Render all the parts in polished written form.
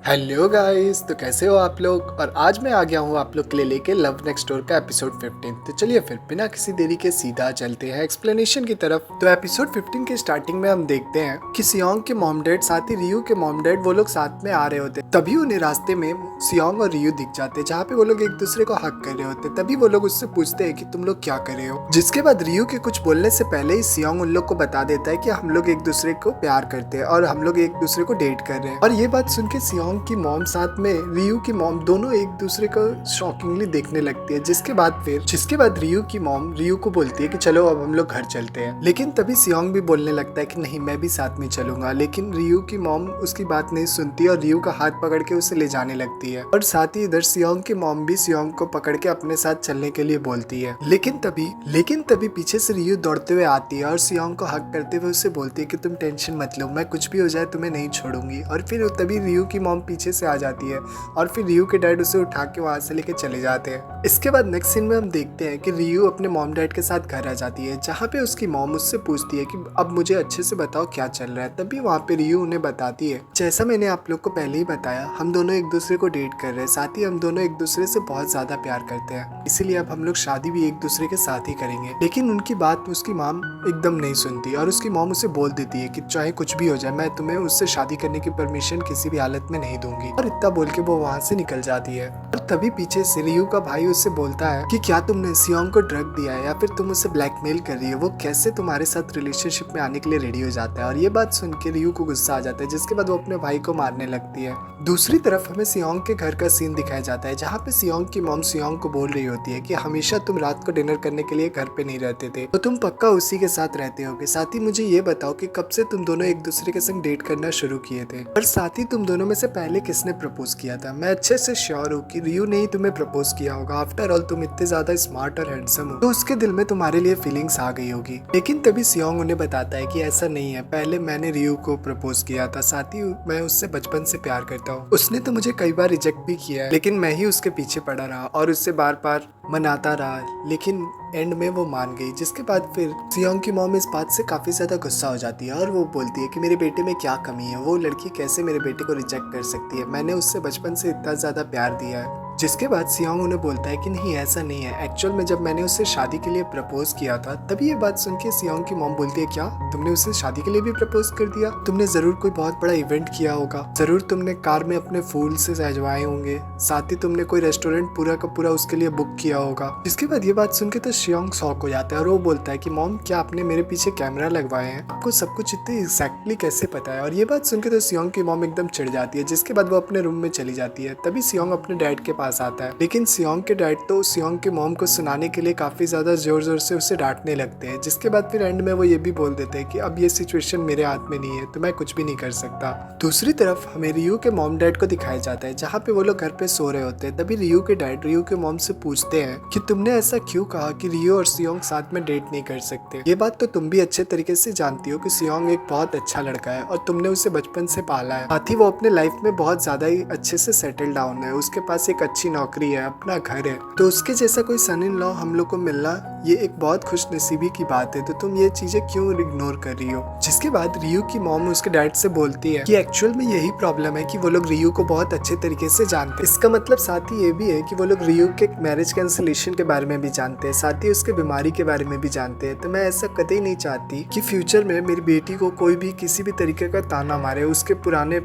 Hello guys, तो कैसे हो आप लोग। और आज मैं आ गया हूँ आप लोग के लिए लेके लव नेक्स्ट डोर का एपिसोड 15। तो चलिए फिर बिना किसी देरी के सीधा चलते हैं एक्सप्लेनेशन की तरफ। तो एपिसोड 15 के स्टार्टिंग में हम देखते हैं कि सियोंग के मॉम डैड साथ ही रियू के मॉम डैड वो लोग साथ में आ रहे होते। तभी उन्हें रास्ते में सियोंग और रियू दिख जाते, जहाँ पे वो लोग एक दूसरे को हक कर रहे होते। तभी वो लोग उससे पूछते हैं कि तुम लोग क्या कर रहे हो, जिसके बाद रियू के कुछ बोलने से पहले ही सियोंग उन लोग को बता देता है कि हम लोग एक दूसरे को प्यार करते हैं और हम लोग एक दूसरे को डेट कर रहे हैं। और ये बात सुन के सियोंग की मॉम साथ में रियू की मॉम दोनों एक दूसरे को शॉकिंगली देखने लगती है। जिसके बाद रियू की मॉम रियू को बोलती है कि चलो अब हम लोग घर चलते हैं। लेकिन तभी सियोंग भी बोलने लगता है कि नहीं, मैं भी साथ में चलूंगा। लेकिन रियू की मॉम उसकी बात नहीं सुनती और रियू का हाथ पकड़ के उसे ले जाने लगती है। और साथ ही इधर सियोंग की मॉम भी सियोंग को पकड़ के अपने साथ चलने के लिए बोलती है। लेकिन तभी पीछे से रियू दौड़ते हुए आती है और सियोंग को हक करते हुए उससे बोलती है कि तुम टेंशन मत लो, मैं कुछ भी हो जाए तुम्हें नहीं छोड़ूंगी। और फिर तभी रियू की मॉम पीछे से आ जाती है और फिर रियू के डैड उसे उठा के वहां से लेके चले जाते हैं। इसके बाद नेक्स्ट सीन में हम देखते हैं कि रियू अपने मॉम डैड के साथ घर आ जाती है, जहाँ पे उसकी मॉम उससे पूछती है कि अब मुझे अच्छे से बताओ क्या चल रहा है। तभी वहाँ पे रियू उन्हें बताती है, जैसा मैंने आप लोग को पहले ही बताया, हम दोनों एक दूसरे को डेट कर रहे हैं, साथ ही हम दोनों एक दूसरे से बहुत ज्यादा प्यार करते हैं, इसीलिए अब हम लोग शादी भी एक दूसरे के साथ ही करेंगे। लेकिन उनकी बात उसकी मॉम एकदम नहीं सुनती और उसकी मॉम उसे बोल देती है कि चाहे कुछ भी हो जाए, मैं तुम्हें उससे शादी करने की परमिशन किसी भी हालत में नहीं दूंगी। और इतना बोल के वो वहाँ से निकल जाती है। और तभी पीछे से रियू का भाई उससे बोलता है कि क्या तुमने सियोंग को ड्रग दिया है या फिर तुम उसे ब्लैकमेल कर रही हो, वो कैसे तुम्हारे साथ रिलेशनशिप में आने के लिए रेडी हो जाता है। और ये बात सुन के रियू को गुस्सा आ जाता है, जिसके बाद वो अपने भाई को मारने लगती है। दूसरी तरफ हमें सियोंग के घर का सीन दिखाया जाता है, जहाँ पे सियोंग की मॉम सियोंग को बोल रही होती है कि हमेशा तुम रात को डिनर करने के लिए घर पे नहीं रहते थे, तो तुम पक्का उसी के साथ रहते होगे। साथ ही मुझे ये बताओ कि कब से तुम दोनों एक दूसरे के संग डेट करना शुरू किए थे, और साथ ही तुम दोनों में से पहले किसने प्रपोज किया था। मैं अच्छे से श्योर हूँ कि रियू ने ही तुम्हें प्रपोज किया होगा। आफ्टर ऑल तुम इतने ज्यादा स्मार्ट और हैंडसम हो, तो उसके दिल में तुम्हारे लिए फीलिंग्स आ गई होगी। लेकिन तभी सियोंग उन्हें बताता है कि ऐसा नहीं है, पहले मैंने रियू को प्रपोज किया था, साथ ही मैं उससे बचपन से प्यार करता हूँ। उसने तो मुझे कई बार रिजेक्ट भी किया है, लेकिन मैं ही उसके पीछे पड़ा रहा और उससे बार बार मनाता रहा, लेकिन एंड में वो मान गई। जिसके बाद फिर सियोंग की मॉम इस बात से काफी ज्यादा गुस्सा हो जाती है और वो बोलती है कि मेरे बेटे में क्या कमी है, वो लड़की कैसे मेरे बेटे को रिजेक्ट कर सकती है, मैंने उससे बचपन से इतना ज्यादा प्यार दिया है। जिसके बाद सियोंग उन्हें बोलता है कि नहीं, ऐसा नहीं है, एक्चुअल में जब मैंने उससे शादी के लिए प्रपोज किया था। तभी ये बात सुन के सियोंग की मॉम बोलती है, क्या तुमने उससे शादी के लिए भी प्रपोज कर दिया, तुमने जरूर कोई बहुत बड़ा इवेंट किया होगा, जरूर तुमने कार में अपने फूल से सजवाए होंगे, साथ ही तुमने कोई रेस्टोरेंट पूरा का पूरा उसके लिए बुक किया होगा। जिसके बाद ये बात सुन के तो सियोंग शॉक हो जाता है और वो बोलता है कि मॉम, क्या आपने मेरे पीछे कैमरा लगवाए हैं, आपको सब कुछ इतने एग्जैक्टली कैसे पता है। और ये बात सुन के तो सियोंग की मॉम एकदम चिढ़ जाती है। जिसके बाद वो अपने रूम में चली जाती है। तभी सियोंग अपने डैड के पास आता है, लेकिन सियोंग के डैड तो सियोंग के मॉम को सुनाने के लिए काफी ज्यादा जोर जोर से उसे डांटने लगते हैं। जिसके बाद फिर एंड में वो ये भी बोल देते हैं कि अब ये सिचुएशन मेरे हाथ में नहीं है, तो मैं कुछ भी नहीं कर सकता। दूसरी तरफ हमें रियू के मॉम डैड को दिखाया जाता है, जहाँ पे वो लोग घर पे सो रहे होते हैं। तभी रियू के डैड रियू के मॉम से पूछते हैं कि तुमने ऐसा क्यों कहा कि रियू और सियोंग साथ में डेट नहीं कर सकते। ये बात तो तुम भी अच्छे तरीके से जानती हो कि सियोंग एक बहुत अच्छा लड़का है और तुमने उसे बचपन से पाला है, साथ ही वो अपने लाइफ में बहुत ज्यादा ही अच्छे से सेटल डाउन है, उसके पास एक अच्छी नौकरी है, अपना घर है, तो उसके जैसा कोई सन इन लॉ हम लोग को मिलना ये एक बहुत खुश नसीबी की बात है, तो तुम ये चीजें क्यों इग्नोर कर रही हो। जिसके बाद रियू की मॉम उसके डैड से बोलती है कि एक्चुअल में यही प्रॉब्लम है कि वो लोग रियू को बहुत अच्छे तरीके से जानते हैं। इसका मतलब साथ ही ये भी है कि वो लोग रियू के मैरिज कैंसिलेशन के बारे में भी जानते हैं, साथ ही उसके बीमारी के बारे में भी जानते हैं। तो मैं ऐसा कतई नहीं चाहती कि फ्यूचर में मेरी बेटी को कोई भी किसी भी तरीके का ताना मारे उसके पुराने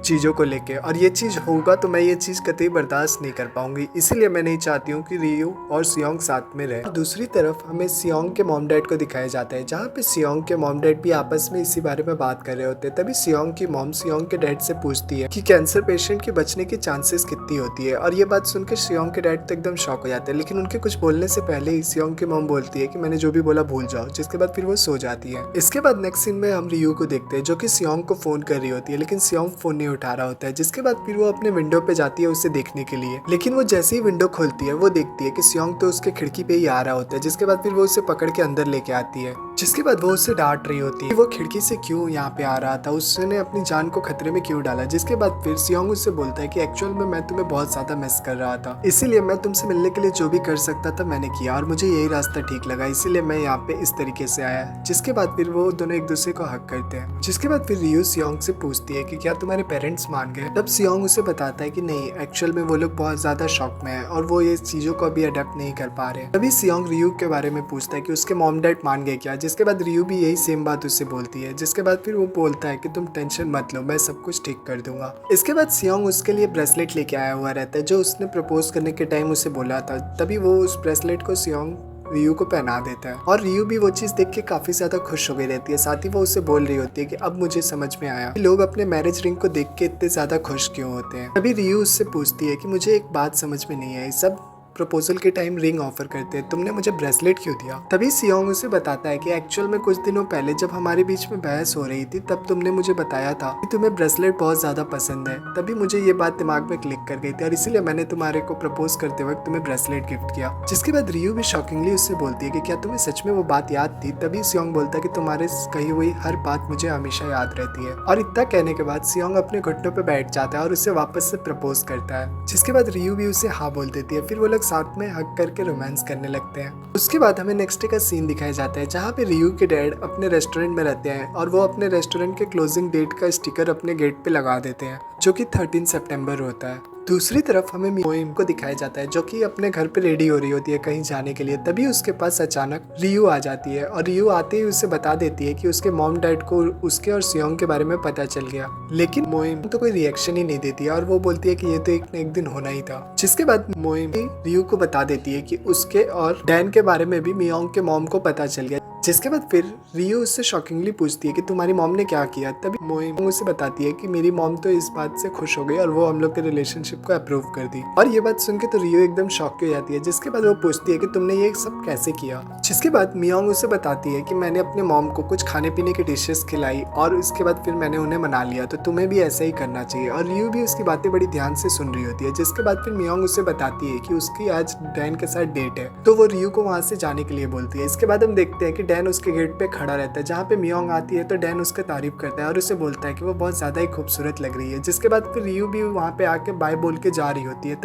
चीज़ों को लेके, और ये चीज़ होगा तो मैं ये चीज़ कतई बर्दाश्त नहीं कर पाऊंगी। इसीलिए मैं नहीं चाहती हूँ कि रियू और सियोंग साथ में रहे। दूसरी तरफ हमें सियोंग के मॉम डैड को दिखाया जाता है, जहाँ पे सियोंग के मॉम डैड भी आपस में इसी बारे में बात कर रहे होते हैं। तभी सियोंग की मॉम सियोंग के डैड से पूछती है कि कैंसर पेशेंट के बचने की चांसेस कितनी होती है। और ये बात सुनकर सियोंग के डैड तो एकदम शॉक हो जाते हैं, लेकिन उनके कुछ बोलने से पहले ही सियोंग की मॉम बोलती है कि मैंने जो भी बोला भूल जाओ। जिसके बाद फिर वो सो जाती है। इसके बाद नेक्स्ट सीन में हम रियू को देखते हैं, जो कि सियोंग को फोन कर रही होती है, लेकिन सियोंग फोन नहीं उठा रहा होता है। जिसके बाद फिर वो अपने विंडो पे जाती है उसे देखने के लिए, लेकिन वो जैसे ही विंडो खोलती है वो देखती है कि सियोंग तो उसके खिड़की पे ही आ रहा होता है। जिसके बाद फिर वो उसे पकड़ के अंदर लेके आती है। जिसके बाद वो उससे डांट रही होती है कि वो खिड़की से क्यों यहाँ पे आ रहा था, उसने अपनी जान को खतरे में क्यों डाला। जिसके बाद फिर सियोंग उससे बोलता है कि एक्चुअल में मैं तुम्हें बहुत ज्यादा मिस कर रहा था, इसीलिए मैं तुमसे मिलने के लिए जो भी कर सकता था मैंने किया, और मुझे यही रास्ता ठीक लगा, इसीलिए मैं यहाँ पे इस तरीके से आया। जिसके बाद फिर वो दोनों एक दूसरे को हक करते हैं। जिसके बाद फिर रियू सियोंग से पूछती है कि क्या तुम्हारे पेरेंट्स मान गए। तब सियोंग उसे बताता है कि नहीं, एक्चुअल में वो लोग बहुत ज्यादा शॉक में है और वो ये चीजों को अभी अडेप्ट नहीं कर पा रहे। तभी सियोंग रियू के बारे में पूछता है कि उसके मॉम डैड मान गए क्या, जिसके बाद रियू भी यही सेम बात उससे बोलती है। जिसके बाद फिर वो बोलता है कि तुम टेंशन मत लो, मैं सब कुछ ठीक कर दूंगा। इसके बाद सियोंग उसके लिए ब्रेसलेट लेके आया हुआ रहता है जो उसने प्रपोज करने के टाइम उसे बोला था। तभी वो उस ब्रेसलेट को सियोंग रियू को पहना देता है और रियू भी वो चीज देख के काफी ज्यादा खुश हो गई रहती है। साथ ही वो उसे बोल रही होती है कि अब मुझे समझ में आया कि लोग अपने मैरिज रिंग को देख के इतने ज्यादा खुश क्यों होते हैं। तभी रियू उससे पूछती है कि मुझे एक बात समझ में नहीं आई, सब प्रपोजल के टाइम रिंग ऑफर करते हैं, तुमने मुझे ब्रेसलेट क्यों दिया। तभी सियोंग उसे बताता है कि एक्चुअल में कुछ दिनों पहले जब हमारे बीच में बहस हो रही थी तब तुमने मुझे बताया था कि तुम्हें ब्रेसलेट बहुत ज्यादा पसंद है। तभी मुझे ये बात दिमाग में क्लिक कर गई थी और इसीलिए मैंने तुम्हारे को प्रपोज करते वक्त तुम्हें ब्रेसलेट गिफ्ट किया। जिसके बाद रियू भी शॉकिंगली उससे बोलती है कि क्या तुम्हें सच में वो बात याद थी। तभी सियोंग बोलता है कि तुम्हारे कही हुई हर बात मुझे हमेशा याद रहती है। और इतना कहने के बाद सियोंग अपने घुटनों पे बैठ जाता है और उसे वापस से प्रपोज करता है। जिसके बाद रियू भी उसे हाँ बोल देती है। फिर वो लोग साथ में हक करके रोमांस करने लगते हैं। उसके बाद हमें नेक्स्ट डे का सीन दिखाया जाता है जहाँ पे रियू के डैड अपने रेस्टोरेंट में रहते हैं और वो अपने रेस्टोरेंट के क्लोजिंग डेट का स्टिकर अपने गेट पे लगा देते हैं जो कि 13 सितंबर होता है। दूसरी तरफ हमें मोइम को दिखाया जाता है जो कि अपने घर पे रेडी हो रही होती है कहीं जाने के लिए। तभी उसके पास अचानक रियू आ जाती है और रियू आते ही उसे बता देती है कि उसके मॉम डैड को उसके और सियोंग के बारे में पता चल गया। लेकिन मोइम तो कोई रिएक्शन ही नहीं देती है और वो बोलती है कि ये तो एक न एक दिन होना ही था। जिसके बाद मोइम रियू को बता देती है कि उसके और डैन के बारे में भी मियोंग के मॉम को पता चल गया। जिसके बाद फिर रियू उससे शॉकिंगली पूछती है कि तुम्हारी मॉम ने क्या किया। तभी मोइम उसे बताती है कि मेरी मॉम तो इस बात से खुश हो गई और वो हम लोग के रिलेशनशिप को अप्रूव कर दी। और ये बात सुन के तो रियू एकदम शॉक हो जाती है। जिसके बाद वो पूछती है कि तुमने ये सब कैसे किया। जिसके बाद मियोंग उसे बताती है कि मैंने अपने मॉम को कुछ खाने पीने की डिशेस खिलाई और उसके बाद फिर मैंने उन्हें मना लिया, तो तुम्हें भी ऐसा ही करना चाहिए। और रियू भी उसकी बातें बड़ी ध्यान से सुन रही होती है। जिसके बाद फिर मियोंग उसे बताती है कि उसकी आज डैन के साथ डेट है, तो वो रियू को वहां से जाने के लिए बोलती है। इसके बाद हम देखते हैं कि डैन उसके गेट पे खड़ा रहता है। जहाँ पे मियोंग आती है तो डैन उसका तारीफ करता है और उसे बोलता है कि वो बहुत ज्यादा ही खूबसूरत लग रही है। जिसके बाद फिर रियू भी वहाँ पे आके बाय बोल के जा रही होती है।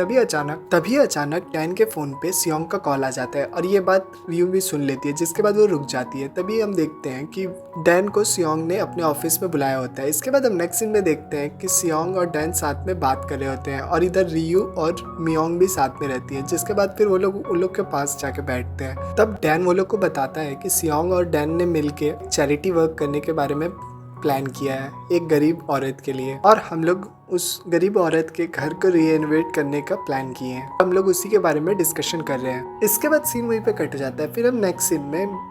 तभी अचानक डैन के फोन पे सियोंग का कॉल आ जाता है और ये बात रियू भी सुन लेती है। जिसके बाद वो रुक जाती है। तभी हम देखते हैं कि डैन को सियोंग ने अपने ऑफिस में बुलाया होता है। इसके बाद हम नेक्स्ट सीन में देखते हैं कि सियोंग और डैन साथ में बात कर रहे होते हैं और इधर रियू और मियोंग भी साथ में रहती है। जिसके बाद फिर वो लोग उन लोग के पास जाके बैठते हैं। तब डैन वो लोग को बताता है कि सियोंग और डैन ने मिलके चैरिटी वर्क करने के बारे में प्लान किया है एक गरीब औरत के लिए और हम लोग उस गरीब औरत के घर को रीइनोवेट करने का प्लान किए हैं। हम लोग उसी के बारे में डिस्कशन कर रहे हैं। इसके बाद सीन वहीं पे कट जाता है। फिर हम नेक्स्ट सीन में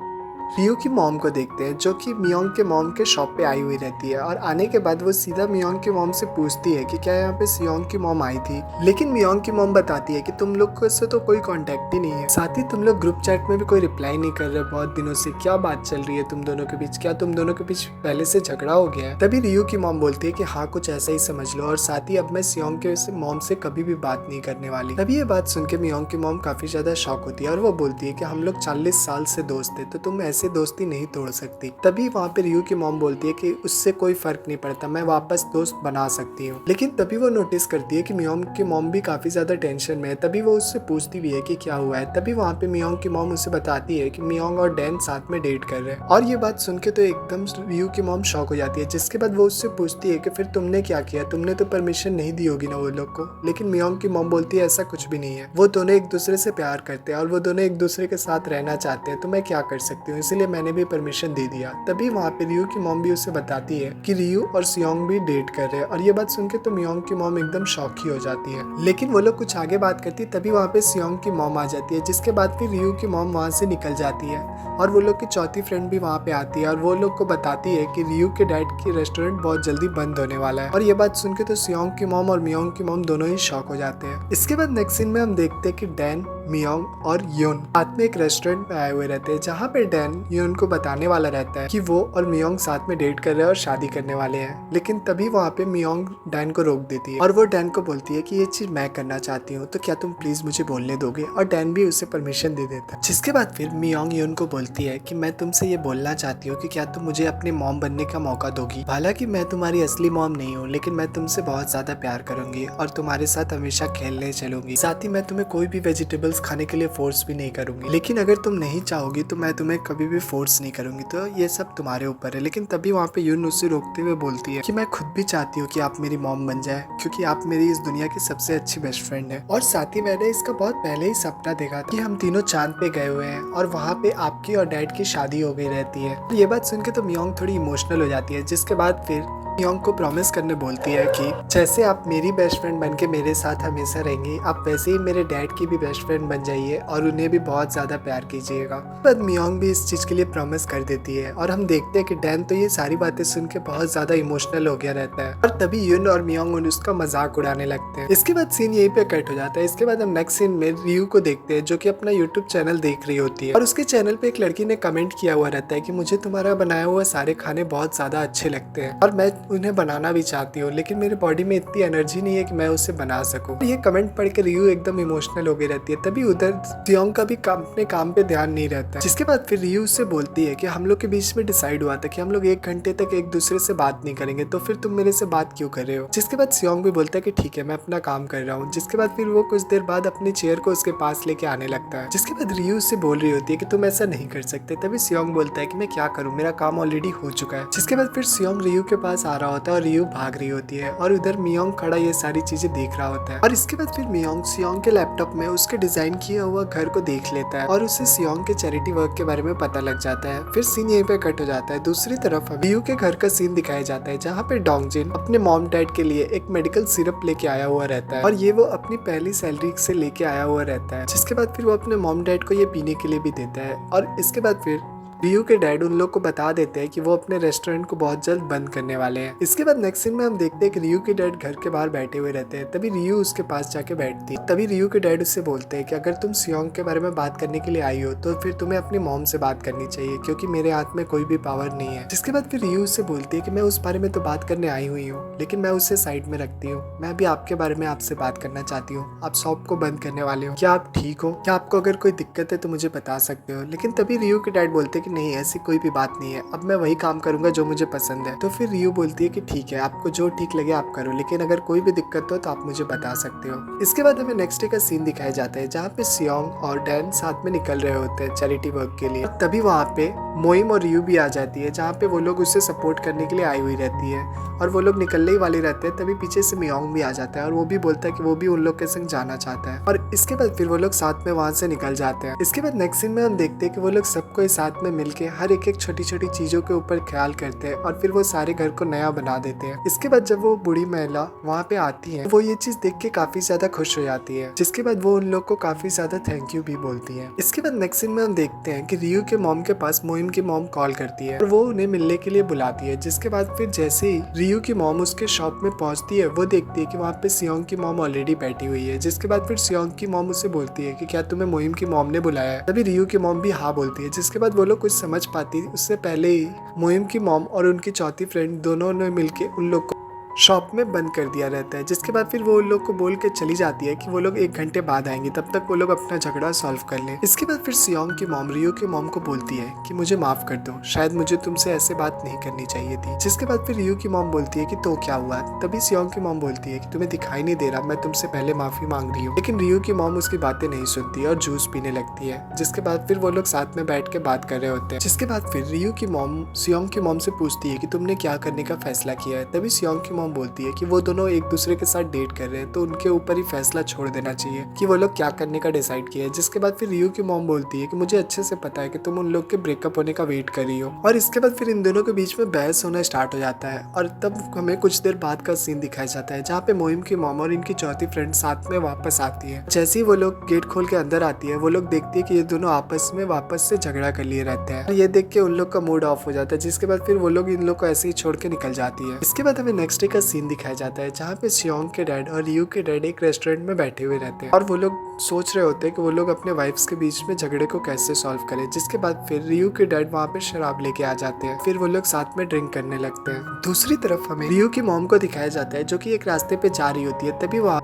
रियू की मॉम को देखते हैं जो कि मियोंग के मॉम के शॉप पे आई हुई रहती है और आने के बाद वो सीधा मियोंग की मॉम से पूछती है कि क्या यहाँ पे सियोंग की मॉम आई थी। लेकिन मियोंग की मॉम बताती है कि तुम लोग को से तो कोई कांटेक्ट ही नहीं है, साथ ही तुम लोग ग्रुप चैट में भी कोई रिप्लाई नहीं कर रहे बहुत दिनों से। क्या बात चल रही है तुम दोनों के बीच, क्या तुम दोनों के बीच पहले से झगड़ा हो गया है। तभी रियू की मॉम बोलती है कि हाँ कुछ ऐसा ही समझ लो और साथ ही अब मैं सियोंग के मॉम से कभी भी बात नहीं करने वाली। तभी ये बात सुन के मियोंग की मॉम काफी ज्यादा शॉक होती है और वो बोलती है कि हम लोग 40 साल से दोस्त थे, तो तुम ऐसे दोस्ती नहीं तोड़ सकती। तभी वहाँ पे रियू की मॉम बोलती है कि उससे कोई फर्क नहीं पड़ता, मैं वापस दोस्त बना सकती हूँ। लेकिन तभी वो नोटिस करती है कि मियोंग की मॉम भी काफी ज्यादा टेंशन में है। तभी वो उससे पूछती भी है कि क्या हुआ है। तभी वहाँ पे मियोंग की मॉम उसे बताती है कि मियोंग और डैन साथ में डेट कर रहे हैं। और ये बात सुन के तो एकदम रियू की मॉम शॉक हो जाती है। जिसके बाद वो उससे पूछती है कि फिर तुमने क्या किया, तुमने तो परमिशन नहीं दी होगी ना वो लोग को। लेकिन मियोंग की मॉम बोलती है ऐसा कुछ भी नहीं है, वो दोनों एक दूसरे से प्यार करते हैं और वो दोनों एक दूसरे के साथ रहना चाहते हैं, तो मैं क्या कर सकती हूँ, इसलिए मैंने भी परमिशन दे दिया। तभी वहाँ पे रियू की मॉम भी उसे बताती है कि रियू और सियोंग भी डेट कर रहे हैं। और ये बात सुन के तो मियोंग की मॉम एकदम शॉक ही हो जाती है। लेकिन वो लोग कुछ आगे बात करती तभी वहाँ पे सियोंग की मॉम आ जाती है। जिसके बाद फिर रियू की मॉम वहाँ से निकल जाती है और वो लोग की चौथी फ्रेंड भी वहाँ पे आती है और वो लोग को बताती है कि रियू के डैड की रेस्टोरेंट बहुत जल्दी बंद होने वाला है। और ये बात सुन के तो सियोंग की मॉम और मियोंग की मॉम दोनों ही शॉक हो जाते हैं। इसके बाद नेक्स्ट सीन में हम देखते हैं कि डैन, मियोंग और यून साथ में एक रेस्टोरेंट में आए हुए रहते हैं जहाँ पे डैन यून को बताने वाला रहता है कि वो और मियोंग साथ में डेट कर रहे हैं और शादी करने वाले हैं। लेकिन तभी वहाँ पे मियोंग डैन को रोक देती है और वो डैन को बोलती है कि ये चीज मैं करना चाहती हूँ, तो क्या तुम प्लीज मुझे बोलने दोगे। और डैन भी उसे परमिशन दे देता है। जिसके बाद फिर मियोंग यून को बोलती है कि मैं तुमसे ये बोलना चाहती हूँ कि क्या तुम मुझे अपने मॉम बनने का मौका दोगी। हालांकि मैं तुम्हारी असली मॉम नहीं हूँ, लेकिन मैं तुमसे बहुत ज्यादा प्यार करूंगी और तुम्हारे साथ हमेशा खेलने चलूंगी। साथ ही मैं तुम्हें कोई भी वेजिटेबल्स नूडल्स खाने के लिए फोर्स भी नहीं करूंगी, लेकिन अगर तुम नहीं चाहोगी तो मैं तुम्हें कभी भी फोर्स नहीं करूंगी, तो ये सब तुम्हारे ऊपर है। लेकिन तभी वहाँ पे यून उसे रोकते हुए बोलती है कि मैं खुद भी चाहती हूँ कि आप मेरी मॉम बन जाए, क्योंकि आप मेरी इस दुनिया की सबसे अच्छी बेस्ट फ्रेंड है। और साथ ही मैंने इसका बहुत पहले ही सपना देखा था कि हम तीनों चांद पे गए हुए हैं और वहाँ पे आपकी और डैड की शादी हो गई रहती है। ये बात सुन के तो मियोंग थोड़ी इमोशनल हो जाती है, जिसके बाद फिर मियोंग को प्रॉमिस करने बोलती है कि जैसे आप मेरी बेस्ट फ्रेंड बन के मेरे साथ हमेशा रहेंगी, आप वैसे ही मेरे डैड की भी बेस्ट फ्रेंड बन जाइए और उन्हें भी बहुत ज्यादा प्यार कीजिएगा। बाद मियोंग भी इस चीज के लिए प्रॉमिस कर देती है और हम देखते हैं कि डैन तो ये सारी बातें सुन के बहुत ज्यादा इमोशनल हो गया रहता है और तभी यून और मियोंग उसका मजाक उड़ाने लगते हैं। इसके बाद सीन यहीं पे कट हो जाता है। इसके बाद हम नेक्स्ट सीन में रियू को देखते हैं जो कि अपना यूट्यूब चैनल देख रही होती है और उसके चैनल पे एक लड़की ने कमेंट किया हुआ रहता है कि मुझे तुम्हारा बनाया हुआ सारे खाने बहुत ज्यादा अच्छे लगते हैं और मैं उन्हें बनाना भी चाहती हूँ, लेकिन मेरे बॉडी में इतनी एनर्जी नहीं है कि मैं उसे बना सकूं। ये कमेंट पढ़ के रियू एकदम इमोशनल हो गई रहती है। तभी उधर सियोंग का भी अपने काम पे ध्यान नहीं रहता है, जिसके बाद फिर रियू उससे बोलती है कि हम लोग के बीच में डिसाइड हुआ था कि हम लोग 1 घंटे तक एक दूसरे से बात नहीं करेंगे, तो फिर तुम मेरे से बात क्यों कर रहे हो। जिसके बाद सियोंग भी बोलता है कि ठीक है, मैं अपना काम कर रहा हूँ। जिसके बाद फिर वो कुछ देर बाद अपनी चेयर को उसके पास लेके आने लगता है, जिसके बाद रियू उससे बोल रही होती है कि तुम ऐसा नहीं कर सकते। तभी सियोंग बोलता है कि मैं क्या करूँ, मेरा काम ऑलरेडी हो चुका है। जिसके बाद फिर सियोंग रियू के पास आ रहा होता है और रियू भाग रही होती है और उधर मियोंग खड़ा ये सारी चीजें देख रहा होता है। और इसके बाद फिर मियोंग सियोंग के लैपटॉप में उसके डिजाइन किया हुआ घर को देख लेता है और उसे सियोंग के चैरिटी वर्क के बारे में पता लग जाता है। फिर सीन यहीं पे कट हो जाता है। दूसरी तरफ रियू के घर का सीन दिखाया जाता है जहाँ पे डोंगजिन अपने मॉम डैड के लिए एक मेडिकल सिरप लेके आया हुआ रहता है और ये वो अपनी पहली सैलरी से लेके आया हुआ रहता है। जिसके बाद फिर वो अपने मॉम डैड को ये पीने के लिए भी देता है और इसके बाद फिर रियू के डैड उन लोग को बता देते हैं कि वो अपने रेस्टोरेंट को बहुत जल्द बंद करने वाले हैं। इसके बाद नेक्स्ट सीन में हम देखते हैं कि रियू के डैड घर के बाहर बैठे हुए रहते हैं। तभी रियू उसके पास जाके बैठती है। तभी रियू के डैड उससे बोलते हैं कि अगर तुम सियोंग के बारे में बात करने के लिए आई हो तो फिर तुम्हें अपनी मॉम से बात करनी चाहिए, क्योंकि मेरे हाथ में कोई भी पावर नहीं है। जिसके बाद फिर रियू उससे बोलती है कि मैं उस बारे में तो बात करने आई हुई हूँ, लेकिन मैं उसे साइड में रखती हूँ। मैं भी आपके बारे में आपसे बात करना चाहती हूँ। आप शॉप को बंद करने वाले हो, क्या आप ठीक हो? क्या आपको अगर कोई दिक्कत है तो मुझे बता सकते हो। लेकिन तभी रियू के डैड बोलते हैं कि नहीं, ऐसी कोई बात नहीं है, अब मैं वही काम करूंगा जो मुझे पसंद है। तो फिर रियू बोलती है कि ठीक है, आपको जो ठीक लगे आप करो, लेकिन अगर कोई भी दिक्कत हो तो आप मुझे बता सकते हो। इसके बाद हमें नेक्स्ट डे का सीन दिखाया जाता है जहाँ पे सियोंग और डैन साथ में निकल रहे होते हैं चैरिटी वर्क के लिए। तभी वहाँ पे मोइम और रियू भी आ जाती है जहाँ पे वो लोग उसे सपोर्ट करने के लिए आई हुई रहती है और वो लोग निकलने ही वाले रहते हैं। तभी पीछे से मियोंग भी आ जाता है और वो भी बोलता है कि वो भी उन लोग के संग जाना चाहता है और इसके बाद फिर वो लोग साथ में वहाँ से निकल जाते हैं। इसके बाद नेक्स्ट सीन में हम देखते हैं कि वो लोग सबको साथ में मिलके हर एक छोटी छोटी चीजों के ऊपर ख्याल करते हैं और फिर वो सारे घर को नया बना देते हैं। इसके बाद जब वो बूढ़ी महिला वहाँ पे आती है वो ये चीज देख के काफी ज्यादा खुश हो जाती है, जिसके बाद वो उन लोग को काफी ज्यादा थैंक यू भी बोलती है। इसके बाद नेक्स्ट सीन में हम देखते हैं कि रियू के मॉम के पास मोइम की मॉम कॉल करती है और वो उन्हें मिलने के लिए बुलाती है। जिसके बाद फिर जैसे ही रियू की मॉम उसके शॉप में पहुंचती है वो देखती है कि वहाँ पे सियोंग की मॉम ऑलरेडी बैठी हुई है। जिसके बाद फिर सियोंग की मॉम उससे बोलती है कि क्या तुम्हें मोइम की मॉम ने बुलाया है। तभी रियू की मॉम भी हाँ बोलती है। जिसके बाद वो लोग कुछ समझ पाती उससे पहले ही मोइम की मॉम और उनकी चौथी फ्रेंड दोनों ने मिलके उन लोग को शॉप में बंद कर दिया रहता है। जिसके बाद फिर वो उन लोग को बोल के चली जाती है कि वो लोग 1 घंटे बाद आएंगे, तब तक वो लोग अपना झगड़ा सॉल्व कर लें। इसके बाद फिर सियोंग की मॉम रियू की मॉम को बोलती है कि मुझे माफ कर दो, शायद मुझे तुमसे ऐसे बात नहीं करनी चाहिए थी। जिसके बाद फिर रियू की मॉम बोलती है कि तो क्या हुआ। तभी सियोंग की मॉम बोलती है कि तुम्हें दिखाई नहीं दे रहा मैं तुमसे पहले माफी मांग रही हूँ। लेकिन रियू की मॉम उसकी बातें नहीं सुनती और जूस पीने लगती है। जिसके बाद फिर वो लोग साथ में बैठ के बात कर रहे होते हैं। जिसके बाद फिर रियू की मॉम सियोंग की मॉम से पूछती है कि तुमने क्या करने का फैसला किया है। तभी सियोंग की मॉम बोलती है कि वो दोनों एक दूसरे के साथ डेट कर रहे हैं तो उनके ऊपर ही फैसला छोड़ देना चाहिए कि वो लोग क्या करने का डिसाइड किया है। जिसके बाद फिर रियू की मॉम बोलती है कि मुझे अच्छे से पता है कि तुम उन लोग के ब्रेकअप होने का वेट कर रही हो। और इसके बाद फिर इन दोनों के बीच में बहस होना स्टार्ट हो जाता है और तब हमें कुछ देर बाद का सीन दिखाया जाता है जहाँ पे मोइम की मॉम और इनकी चौथी फ्रेंड साथ में वापस आती है। जैसे ही वो लोग गेट खोल के अंदर आती है वो लोग देखती है कि ये दोनों आपस में वापस से झगड़ा कर लिए रहते हैं। ये देख के उन लोग का मूड ऑफ हो जाता है। जिसके बाद फिर वो लोग इन लोग को ऐसे ही छोड़ के निकल जाती है। इसके बाद हमें नेक्स्ट डे का सीन दिखाया जाता है जहाँ पे सियोंग के डैड और रियू के डैड एक रेस्टोरेंट में बैठे हुए रहते हैं और वो लोग सोच रहे होते हैं कि वो लोग अपने वाइफ्स के बीच में झगड़े को कैसे सॉल्व करें। जिसके बाद फिर रियू के डैड वहाँ पे शराब लेके आ जाते हैं। फिर वो लोग साथ में ड्रिंक करने लगते हैं। दूसरी तरफ हमें रियू की मॉम को दिखाया जाता है जो कि एक रास्ते पे जा रही होती है। तभी वहाँ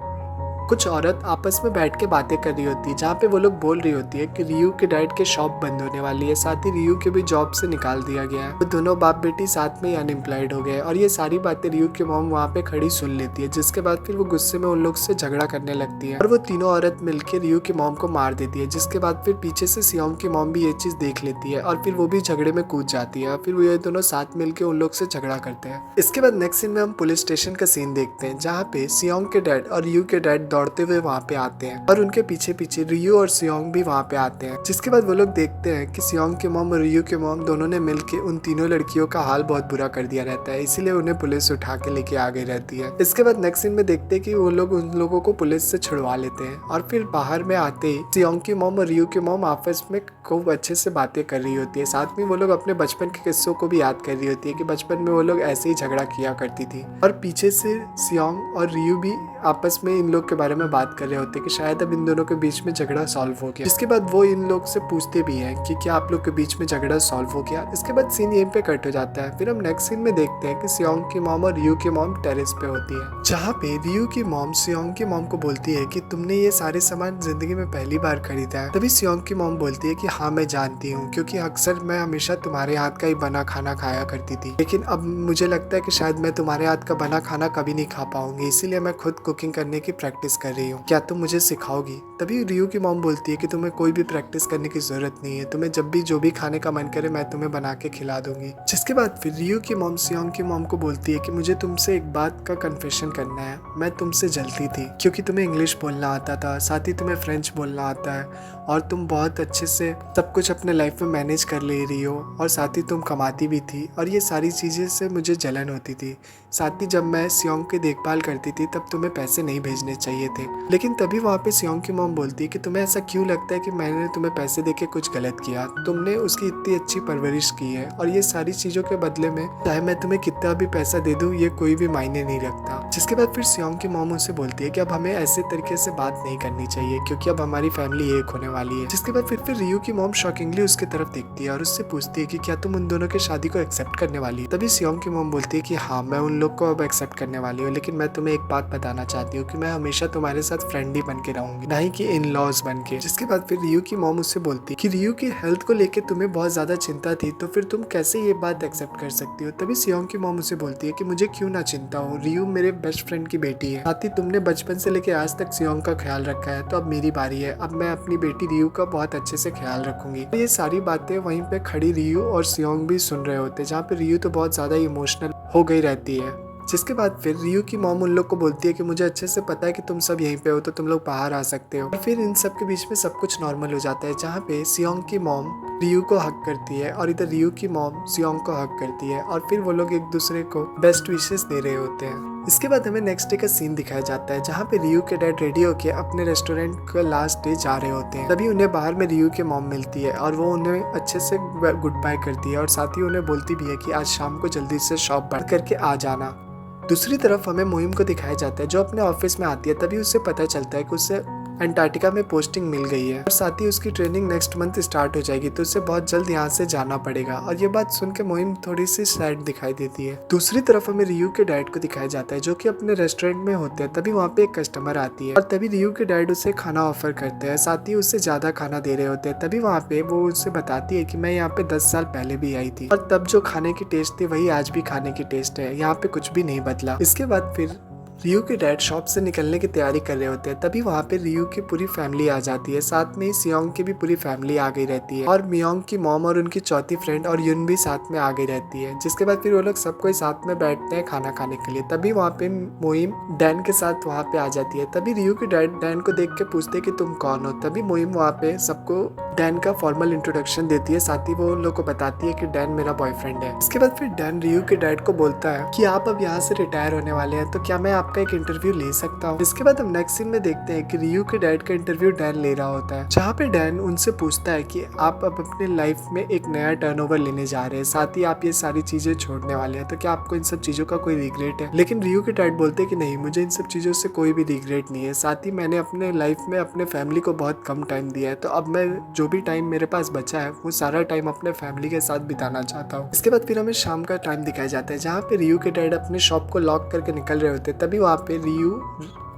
कुछ औरत आपस में बैठ के बातें कर रही होती है, जहाँ पे वो लोग बोल रही होती है कि रियू के डैड के शॉप बंद होने वाली है, साथ ही रियू के भी जॉब से निकाल दिया गया है। वो दोनों बाप बेटी साथ में ही अनएम्प्लॉयड हो गए और ये सारी बातें रियू की मॉम वहाँ पे खड़ी सुन लेती है, जिसके बाद फिर वो गुस्से में उन लोग से झगड़ा करने लगती है और वो तीनों औरत मिलकर रियू की मॉम को मार देती है, जिसके बाद फिर पीछे से सियोंग की मॉम भी ये चीज देख लेती है और फिर वो भी झगड़े में कूद जाती है। फिर वो ये दोनों साथ मिलकर उन लोग से झगड़ा करते हैं। इसके बाद नेक्स्ट सीन में हम पुलिस स्टेशन का सीन देखते हैं, जहाँ पे सियोंग के डैड और रियू के डैड दौड़ते हुए वहाँ पे आते हैं और उनके पीछे पीछे रियू और सियोंग भी वहाँ पे आते हैं। जिसके बाद वो लोग देखते हैं कि सियोंग के मॉम और रियू के मॉम दोनों ने मिलकर उन तीनों लड़कियों का हाल बहुत बुरा कर दिया रहता है, इसीलिए उन्हें पुलिस उठा के लेके आ गई रहती है। इसके बाद नेक्स्ट सीन में देखते हैं कि वो लोग उन लोगों को पुलिस से छुड़वा लेते हैं और फिर बाहर में आते ही सियोंग की मॉम और रियू की मॉम आपस में खूब अच्छे से बातें कर रही होती है। साथ में वो लोग अपने बचपन के किस्सों को भी याद कर रही होती है कि बचपन में वो लोग ऐसे ही झगड़ा किया करती थी और पीछे से सियोंग और रियू भी आपस में इन लोग के बारे में बात कर रहे होते हैं कि शायद अब इन दोनों के बीच में झगड़ा सॉल्व हो गया। इसके बाद वो इन लोग से पूछते भी हैं कि क्या आप लोग के बीच में झगड़ा सॉल्व हो गया। इसके बाद सीन यहीं पे कट हो जाता है। फिर हम नेक्स्ट सीन में देखते हैं कि सियोंग की मॉम और रियू की मॉम टेरेस पे होती है, जहाँ पे रियू की मॉम सियोंग की मॉम को बोलती है कि तुमने ये सारे सामान जिंदगी में पहली बार खरीदा है। तभी सियोंग की मॉम बोलती है कि हाँ मैं जानती हूँ, क्योंकि अक्सर मैं हमेशा तुम्हारे हाथ का ही बना खाना खाया करती थी, लेकिन अब मुझे लगता है कि शायद मैं तुम्हारे हाथ का बना खाना कभी नहीं खा पाऊंगी, इसीलिए मैं खुद कुकिंग करने की प्रैक्टिस कर रही हूँ। क्या तुम मुझे सिखाओगी? तभी रियू की मॉम बोलती है कि तुम्हें कोई भी प्रैक्टिस करने की जरूरत नहीं है, तुम्हें जब भी जो भी खाने का मन करे मैं तुम्हें बना के खिला दूंगी। जिसके बाद फिर रियू की मॉम सियोंग की मॉम को बोलती है कि मुझे तुमसे एक बात का कन्फेशन करना है। मैं तुमसे जलती थी क्योंकि तुम्हें इंग्लिश बोलना आता था, साथ ही तुम्हें फ्रेंच बोलना आता है और तुम बहुत अच्छे से सब कुछ अपने लाइफ में मैनेज कर ले रही हो और साथ ही तुम कमाती भी थी और ये सारी चीज़ें से मुझे जलन होती थी। साथ ही जब मैं सियोंग की देखभाल करती थी तब तुम्हें पैसे नहीं भेजने चाहिए थे, लेकिन तभी वहाँ पे सियोंग की मॉम बोलती है कि तुम्हें ऐसा क्यों लगता है कि मैंने तुम्हें पैसे देके कुछ गलत किया? तुमने उसकी इतनी अच्छी परवरिश की है और ये सारी चीज़ों के बदले में चाहे मैं तुम्हें कितना भी पैसा दे दूँ ये कोई भी मायने नहीं रखता। जिसके बाद फिर सियोंग की मॉम उनसे बोलती है कि अब हमें ऐसे तरीके से बात नहीं करनी चाहिए क्योंकि अब हमारी फैमिली एक होने वाली है। जिसके बाद फिर रियू की मॉम शॉकिंगली उसकी तरफ देखती है और उससे पूछती है कि क्या तुम उन दोनों की शादी को एक्सेप्ट करने वाली है? तभी सियोंग की मॉम बोलती है कि हाँ मैं उन लोग को अब एक्सेप्ट करने वाली हूँ, लेकिन मैं तुम्हें एक बात बताना चाहती हूँ कि मैं हमेशा तुम्हारे साथ फ्रेंड ही बन के रहूंगी, ना ही कि इन लॉज बन के। जिसके बाद फिर रियू की मॉम उससे बोलती है कि रियू की हेल्थ को लेकर तुम्हें बहुत ज्यादा चिंता थी, तो फिर तुम कैसे ये बात एक्सेप्ट कर सकती हो? तभी सियोंग की मॉम उसे बोलती है कि मुझे क्यों ना चिंता हो, रियू मेरे बेस्ट फ्रेंड की बेटी है, साथ ही तुमने बचपन से लेकर आज तक सियोंग का ख्याल रखा है, तो अब मेरी बारी है, अब मैं अपनी बेटी रियू का बहुत अच्छे से ख्याल रखूंगी। ये सारी बातें वहीं पे खड़ी रियू और सियोंग भी सुन रहे होते, जहाँ पे रियू तो बहुत ज्यादा इमोशनल हो गई रहती है। जिसके बाद फिर रियू की मॉम उन लोग को बोलती है कि मुझे अच्छे से पता है कि तुम सब यहीं पे हो, तो तुम लोग बाहर आ सकते हो। और फिर इन सब के बीच में सब कुछ नॉर्मल हो जाता है, जहाँ पे सियोंग की मॉम रियू को हक करती है और इधर रियू की मॉम सियोंग को हक करती है और फिर वो लोग एक दूसरे को बेस्ट विशेस दे रहे होते हैं। इसके बाद हमें नेक्स्ट डे का सीन दिखाया जाता है, जहाँ पे रियू के डैड रेडी होके अपने रेस्टोरेंट का लास्ट डे जा रहे होते हैं। तभी उन्हें बाहर में रियू की मॉम मिलती है और वो उन्हें अच्छे से गुड बाय करती है और साथ ही उन्हें बोलती भी है कि आज शाम को जल्दी से शॉप बंद करके आ जाना। दूसरी तरफ हमें मुहिम को दिखाया जाता है, जो अपने ऑफिस में आती है। तभी उसे पता चलता है कि उसे अंटार्कटिका में पोस्टिंग मिल गई है और साथ ही उसकी ट्रेनिंग नेक्स्ट मंथ स्टार्ट हो जाएगी, तो उसे बहुत जल्द यहाँ से जाना पड़ेगा। और ये बात सुन के मुहिम थोड़ी सी सैड दिखाई देती है। दूसरी तरफ हमें रियू के डैड को दिखाया जाता है, जो कि अपने रेस्टोरेंट में होते हैं। तभी वहाँ पे एक कस्टमर आती है और तभी रियू के डैड उसे खाना ऑफर करते हैं, साथ ही उससे ज्यादा खाना दे रहे होते हैं। तभी वहाँ पे वो उससे बताती है कि मैं यहाँ पे 10 साल पहले भी आई थी और तब जो खाने की टेस्ट थी वही आज भी खाने की टेस्ट है, यहाँ पे कुछ भी नहीं बदला। इसके बाद फिर रियू के डैड शॉप से निकलने की तैयारी कर रहे होते हैं। तभी वहाँ पे रियू की पूरी फैमिली आ जाती है, साथ में ही सियोंग की भी पूरी फैमिली आ गई रहती है और मियोंग की मॉम और उनकी चौथी फ्रेंड और युन भी साथ में आ गई रहती है। जिसके बाद फिर वो लोग सब कोई साथ में बैठते हैं खाना खाने के लिए। तभी वहाँ पे मोहिम डैन के साथ वहाँ पे आ जाती है। तभी रियू के डैड डैन को देख के पूछते कि तुम कौन हो। तभी मोहिम वहाँ पे सबको डैन का फॉर्मल इंट्रोडक्शन देती है, साथ ही वो उन लोग को बताती है कि डैन मेरा बॉयफ्रेंड है। इसके बाद फिर डैन रियू के डैड को बोलता है कि आप अब यहाँ से रिटायर होने वाले हैं, तो क्या मैं आपका एक इंटरव्यू ले सकता हूँ। इसके बाद हम नेक्स्ट सीन में देखते हैं कि रियू के डैड का इंटरव्यू डैन ले रहा होता है, जहाँ पे डैन उनसे पूछता है कि आप अब अपने लाइफ में एक नया टर्नओवर लेने जा रहे हैं, साथ ही आप ये सारी चीजें छोड़ने वाले हैं, तो क्या आपको इन सब चीजों का कोई रिग्रेट है? लेकिन रियू के डैड बोलते हैं कि नहीं, मुझे इन सब चीजों से कोई भी रिग्रेट नहीं है, साथ ही मैंने अपने लाइफ में अपने फैमिली को बहुत कम टाइम दिया है, तो अब मैं जो भी टाइम मेरे पास बचा है वो सारा टाइम अपने फैमिली के साथ बिताना चाहता हूँ। इसके बाद फिर हमें शाम का टाइम दिखाया जाता है, जहाँ पे रियू के डैड अपने शॉप को लॉक करके निकल रहे होते हैं। तभी वहाँ पे रियू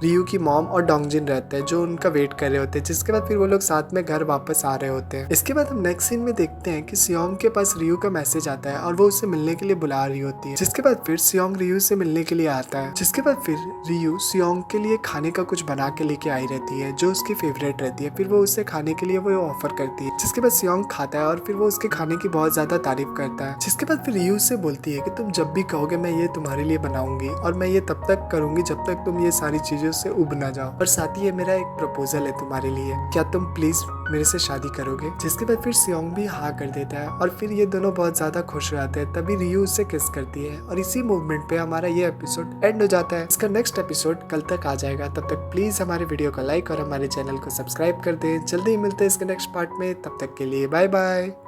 रियू की मॉम और डोंगजिन रहते हैं जो उनका वेट कर रहे होते हैं, जिसके बाद फिर वो लोग साथ में घर वापस आ रहे होते हैं। इसके बाद हम नेक्स्ट सीन में देखते हैं कि सियोंग के पास रियू का मैसेज आता है और वो उससे मिलने के लिए बुला रही होती है, जिसके बाद फिर सियोंग रियू से मिलने के लिए आता है। जिसके बाद फिर रियू सियोंग के लिए खाने का कुछ बना के लेके आई रहती है जो उसकी फेवरेट रहती है। फिर वो उससे खाने के लिए वो ऑफर करती है, जिसके बाद सियोंग खाता है और फिर वो उसके खाने की बहुत ज्यादा तारीफ करता है। जिसके बाद फिर रियू से बोलती है कि तुम जब भी कहोगे मैं ये तुम्हारे लिए बनाऊंगी और मैं ये तब तक करूंगी जब तक तुम ये सारी चीजों से उब ना जाओ। और साथ ही ये मेरा एक प्रपोजल है तुम्हारे लिए, क्या तुम प्लीज मेरे से शादी करोगे? जिसके बाद फिर सियोंग भी हाँ कर देता है और फिर ये दोनों बहुत ज्यादा खुश हो जाते हैं। तभी रियू उससे किस करती है और इसी मूवमेंट पे हमारा ये एपिसोड एंड हो जाता है। इसका नेक्स्ट एपिसोड कल तक आ जाएगा। तब तक प्लीज हमारे वीडियो को लाइक और हमारे चैनल को सब्सक्राइब कर दें। जल्दी ही मिलते हैं इसके नेक्स्ट पार्ट में, तब तक के लिए बाय बाय।